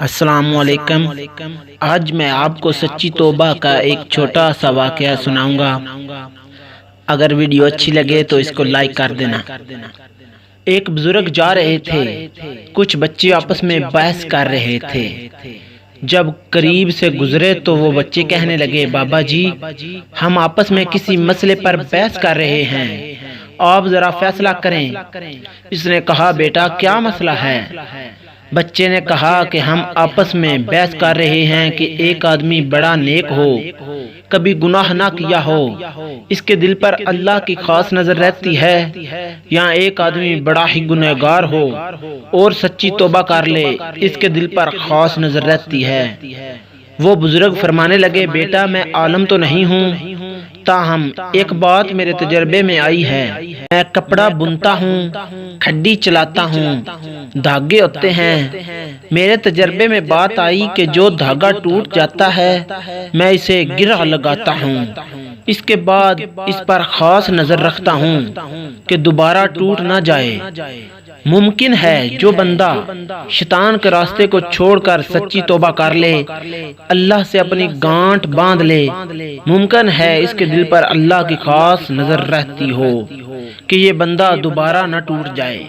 السلام علیکم۔ آج میں آپ کو سچی توبہ کا ایک چھوٹا سا واقعہ سناؤں گا۔ اگر ویڈیو اچھی لگے تو اس کو لائک کر دینا۔ ایک بزرگ جا رہے تھے، کچھ بچے آپس میں بحث کر رہے تھے۔ جب قریب سے گزرے تو وہ بچے کہنے لگے، بابا جی ہم آپس میں کسی مسئلے پر بحث کر رہے ہیں، آپ ذرا فیصلہ کریں۔ اس نے کہا، بیٹا کیا مسئلہ ہے؟ بچے نے کہا کہ ہم آپس میں بحث کر رہے ہیں کہ ایک آدمی بڑا نیک ہو، کبھی گناہ نہ کیا ہو، اس کے دل پر اللہ کی خاص نظر رہتی ہے، یا ایک آدمی بڑا ہی گنہگار ہو اور سچی توبہ کر لے، اس کے دل پر خاص نظر رہتی ہے۔ وہ بزرگ فرمانے لگے، بیٹا میں عالم تو نہیں ہوں، تاہم ایک بات میرے تجربے میں آئی ہے۔ میں کپڑا بنتا ہوں، کھڈی چلاتا ہوں، دھاگے ہوتے ہیں۔ میرے تجربے میں بات آئی کہ جو دھاگا ٹوٹ جاتا ہے میں اسے گرہ لگاتا ہوں، اس کے بعد اس پر خاص نظر رکھتا ہوں کہ دوبارہ ٹوٹ نہ جائے۔ ممکن ہے جو بندہ شیطان کے راستے کو چھوڑ کر سچی توبہ کر لے، اللہ سے اپنی گانٹھ باندھ لے، ممکن ہے اس کے دل پر اللہ کی خاص نظر رہتی ہو کہ یہ بندہ دوبارہ نہ ٹوٹ جائے۔